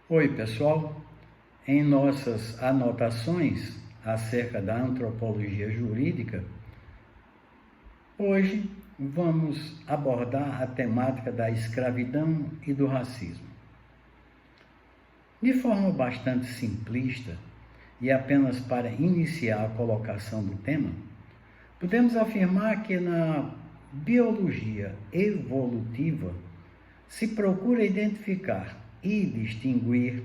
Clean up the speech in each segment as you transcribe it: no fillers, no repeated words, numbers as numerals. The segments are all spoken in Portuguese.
Oi, pessoal. Em nossas anotações acerca da antropologia jurídica, hoje vamos abordar a temática da escravidão e do racismo. De forma bastante simplista e apenas para iniciar a colocação do tema, podemos afirmar que na biologia evolutiva se procura identificar e distinguir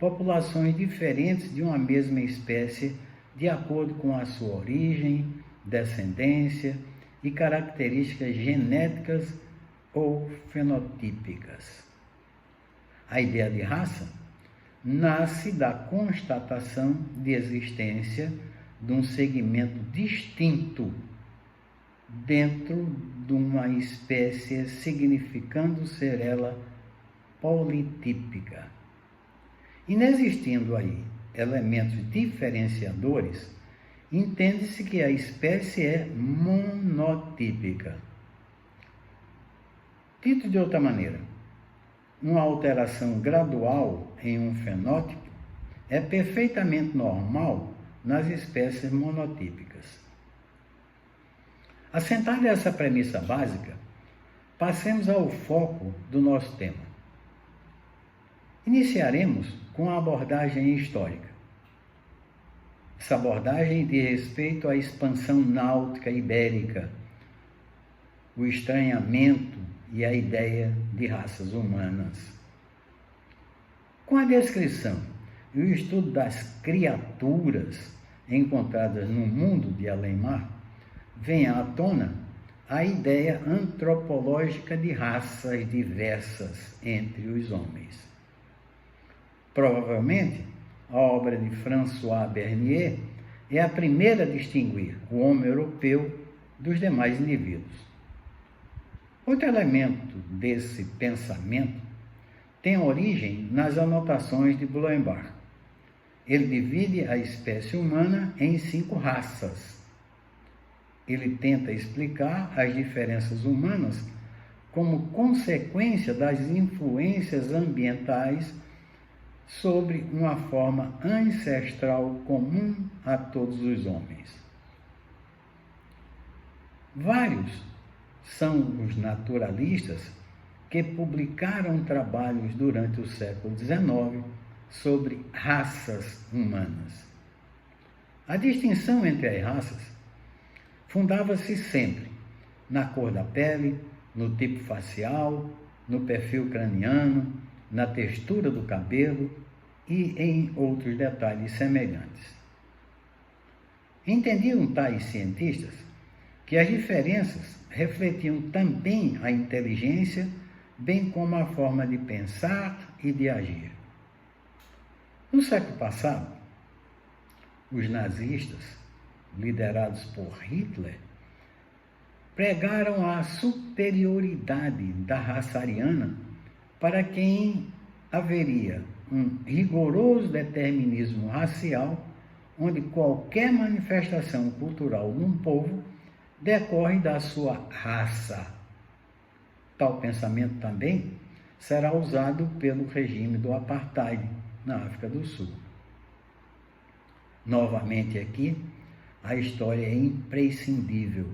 populações diferentes de uma mesma espécie de acordo com a sua origem, descendência e características genéticas ou fenotípicas. A ideia de raça nasce da constatação de existência de um segmento distinto dentro de uma espécie, significando ser ela politípica. Inexistindo aí elementos diferenciadores, entende-se que a espécie é monotípica. Dito de outra maneira, uma alteração gradual em um fenótipo é perfeitamente normal nas espécies monotípicas. Assentada essa premissa básica, passemos ao foco do nosso tema. Iniciaremos com a abordagem histórica. Essa abordagem diz respeito à expansão náutica ibérica, o estranhamento e a ideia de raças humanas. Com a descrição e o estudo das criaturas encontradas no mundo de além-mar, vem à tona a ideia antropológica de raças diversas entre os homens. Provavelmente, a obra de François Bernier é a primeira a distinguir o homem europeu dos demais indivíduos. Outro elemento desse pensamento tem origem nas anotações de Bloem-Barth. Ele divide a espécie humana em 5 raças. Ele tenta explicar as diferenças humanas como consequência das influências ambientais sobre uma forma ancestral comum a todos os homens. Vários são os naturalistas que publicaram trabalhos durante o século XIX sobre raças humanas. A distinção entre as raças fundava-se sempre na cor da pele, no tipo facial, no perfil craniano, na textura do cabelo e em outros detalhes semelhantes. Entendiam tais cientistas que as diferenças refletiam também a inteligência, bem como a forma de pensar e de agir. No século passado, os nazistas, liderados por Hitler, pregaram a superioridade da raça ariana, para quem haveria um rigoroso determinismo racial, onde qualquer manifestação cultural de um povo decorre da sua raça. Tal pensamento também será usado pelo regime do apartheid na África do Sul. Novamente aqui, a história é imprescindível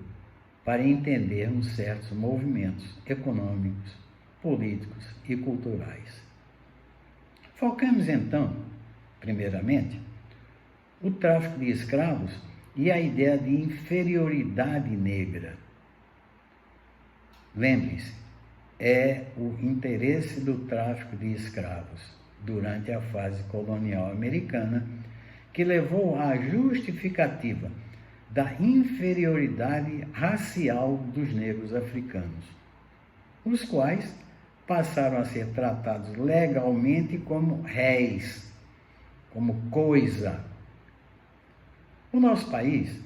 para entendermos certos movimentos econômicos, políticos e culturais. Focamos então, primeiramente, o tráfico de escravos e a ideia de inferioridade negra. Lembre-se, é o interesse do tráfico de escravos durante a fase colonial americana que levou à justificativa da inferioridade racial dos negros africanos, os quais passaram a ser tratados legalmente como réis, como coisa. O nosso país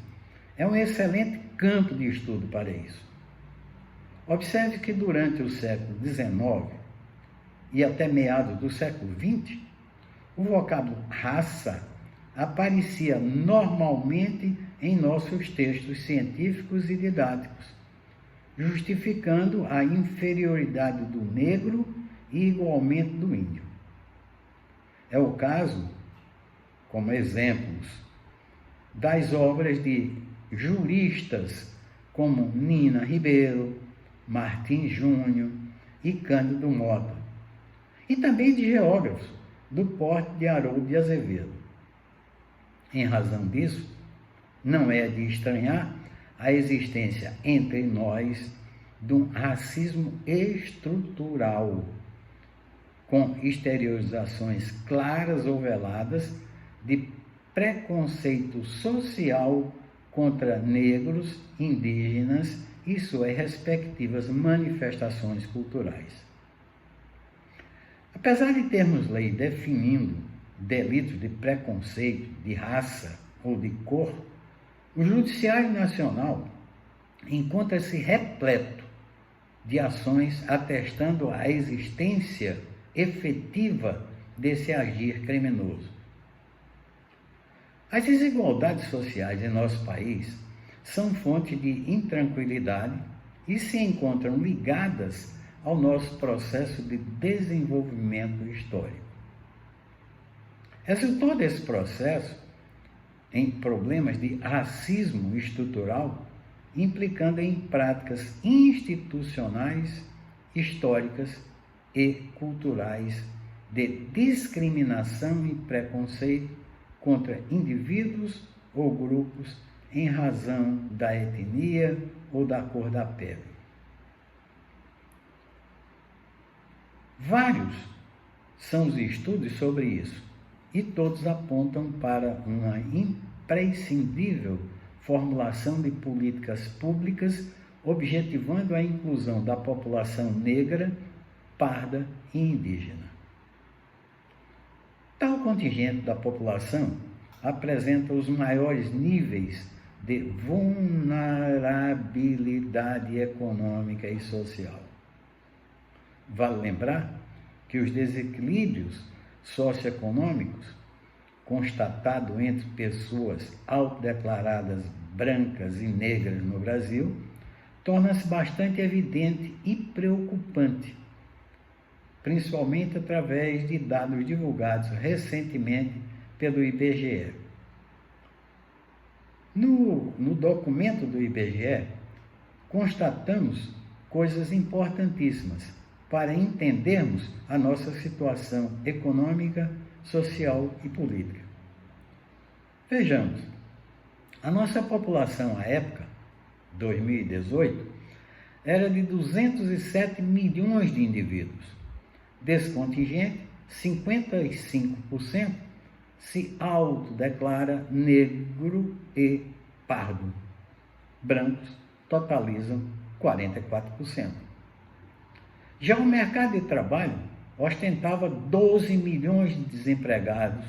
é um excelente campo de estudo para isso. Observe que durante o século XIX e até meados do século XX, o vocábulo raça aparecia normalmente em nossos textos científicos e didáticos, justificando a inferioridade do negro e igualmente do índio. É o caso, como exemplos, das obras de juristas como Nina Ribeiro, Martim Júnior e Cândido Mota, e também de geógrafos do porte de Haroldo de Azevedo. Em razão disso, não é de estranhar a existência entre nós de um racismo estrutural, com exteriorizações claras ou veladas de preconceito social contra negros, indígenas e suas respectivas manifestações culturais. Apesar de termos lei definindo delitos de preconceito, de raça ou de cor, o Judiciário Nacional encontra-se repleto de ações atestando a existência efetiva desse agir criminoso. As desigualdades sociais em nosso país são fonte de intranquilidade e se encontram ligadas ao nosso processo de desenvolvimento histórico. Resultou desse processo em problemas de racismo estrutural, implicando em práticas institucionais, históricas e culturais de discriminação e preconceito contra indivíduos ou grupos em razão da etnia ou da cor da pele. Vários são os estudos sobre isso e todos apontam para uma imprescindível formulação de políticas públicas objetivando a inclusão da população negra, parda e indígena. Tal contingente da população apresenta os maiores níveis de vulnerabilidade econômica e social. Vale lembrar que os desequilíbrios socioeconômicos constatados entre pessoas autodeclaradas brancas e negras no Brasil torna-se bastante evidente e preocupante, principalmente através de dados divulgados recentemente pelo IBGE. No documento do IBGE, constatamos coisas importantíssimas para entendermos a nossa situação econômica, social e política. Vejamos, a nossa população à época, 2018, era de 207 milhões de indivíduos. Desse contingente, 55% se autodeclara negro e pardo. Brancos totalizam 44%. Já o mercado de trabalho ostentava 12 milhões de desempregados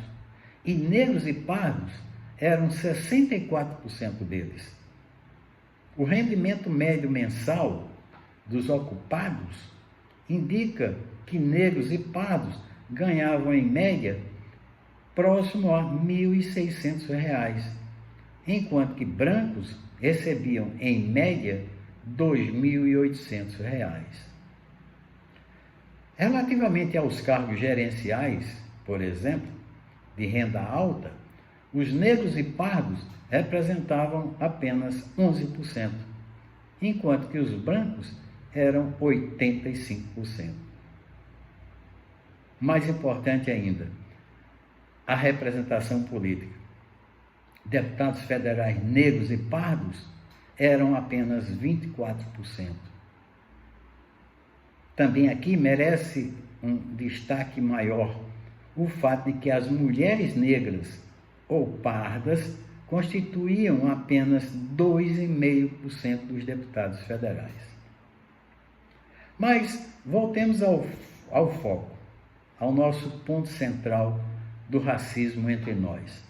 e negros e pardos eram 64% deles. O rendimento médio mensal dos ocupados indica que negros e pardos ganhavam em média próximo a R$ 1.600, enquanto que brancos recebiam em média R$ 2.800. Relativamente aos cargos gerenciais, por exemplo, de renda alta, os negros e pardos representavam apenas 11%, enquanto que os brancos eram 85%. Mais importante ainda, a representação política. Deputados federais negros e pardos eram apenas 24%. Também aqui merece um destaque maior o fato de que as mulheres negras ou pardas constituíam apenas 2,5% dos deputados federais. Mas voltemos ao foco, ao nosso ponto central do racismo entre nós.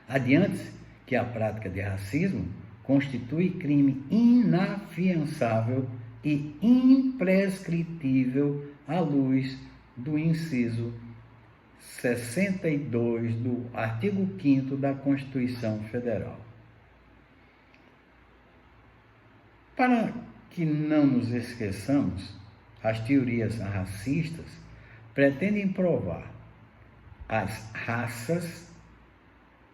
Adiante que a prática de racismo constitui crime inafiançável e imprescritível à luz do inciso 62 do artigo 5º da Constituição Federal. Para que não nos esqueçamos, as teorias racistas pretendem provar as raças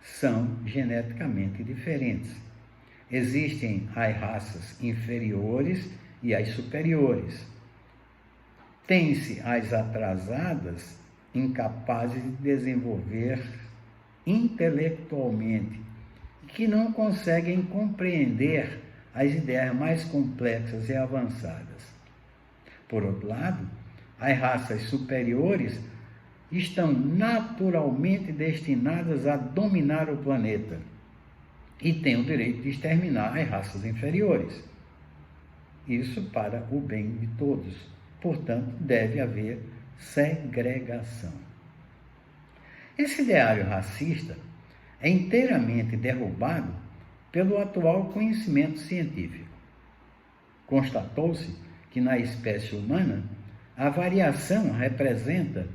são geneticamente diferentes. Existem as raças inferiores e as superiores. Tem-se as atrasadas, incapazes de desenvolver intelectualmente, que não conseguem compreender as ideias mais complexas e avançadas. Por outro lado, as raças superiores estão naturalmente destinadas a dominar o planeta e têm o direito de exterminar as raças inferiores. Isso para o bem de todos. Portanto, deve haver segregação. Esse ideário racista é inteiramente derrubado pelo atual conhecimento científico. Constatou-se que na espécie humana a variação representa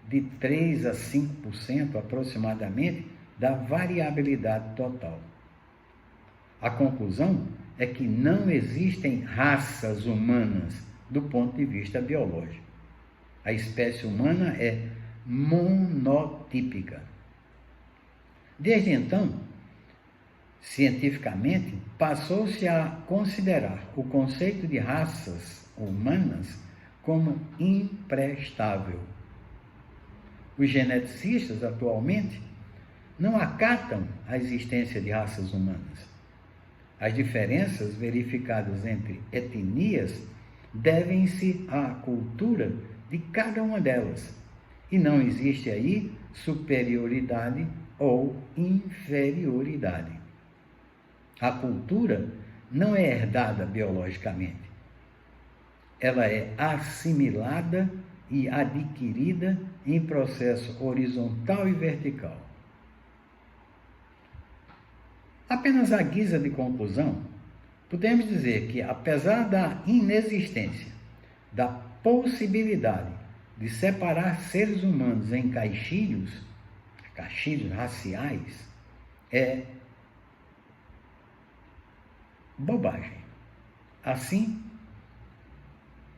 de 3 a 5% aproximadamente da variabilidade total. A conclusão é que não existem raças humanas do ponto de vista biológico. A espécie humana é monotípica. Desde então, cientificamente, passou-se a considerar o conceito de raças humanas como imprestável. Os geneticistas, atualmente, não acatam a existência de raças humanas. As diferenças verificadas entre etnias devem-se à cultura de cada uma delas, e não existe aí superioridade ou inferioridade. A cultura não é herdada biologicamente. Ela é assimilada e adquirida em processo horizontal e vertical. Apenas à guisa de conclusão, podemos dizer que, apesar da inexistência da possibilidade de separar seres humanos em caixilhos raciais, é bobagem. Assim,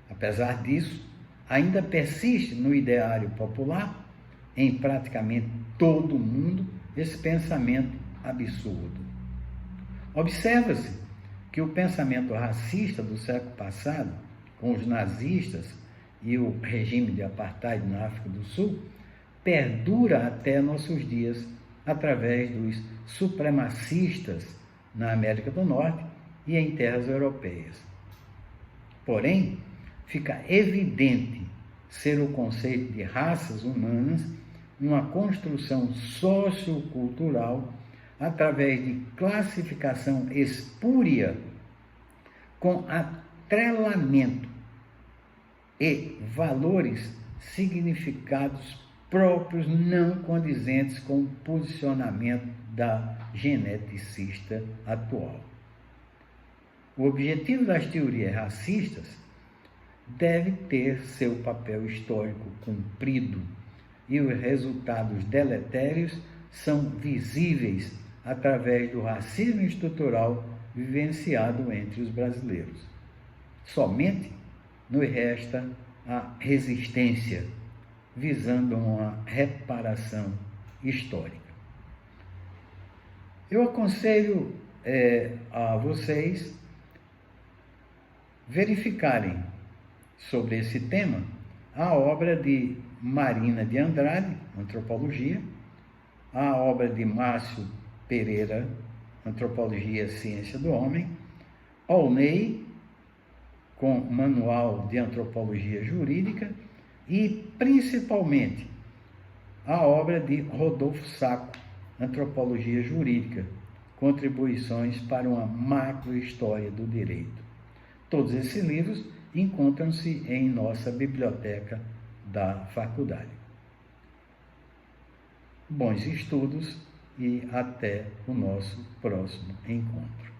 apesar disso, ainda persiste no ideário popular, em praticamente todo o mundo, esse pensamento absurdo. Observa-se que o pensamento racista do século passado, com os nazistas e o regime de apartheid na África do Sul, perdura até nossos dias através dos supremacistas na América do Norte e em terras europeias. Porém, fica evidente ser o conceito de raças humanas uma construção sociocultural através de classificação espúria com atrelamento e valores significados próprios não condizentes com o posicionamento da geneticista atual. O objetivo das teorias racistas deve ter seu papel histórico cumprido e os resultados deletérios são visíveis através do racismo estrutural vivenciado entre os brasileiros. Somente nos resta a resistência, visando uma reparação histórica. Eu aconselho a vocês verificarem sobre esse tema a obra de Marina de Andrade, Antropologia, a obra de Márcio Pereira, Antropologia e Ciência do Homem, Olney, com Manual de Antropologia Jurídica, e, principalmente, a obra de Rodolfo Sacco, Antropologia Jurídica, Contribuições para uma Macrohistória do Direito. Todos esses livros encontram-se em nossa biblioteca da faculdade. Bons estudos e até o nosso próximo encontro.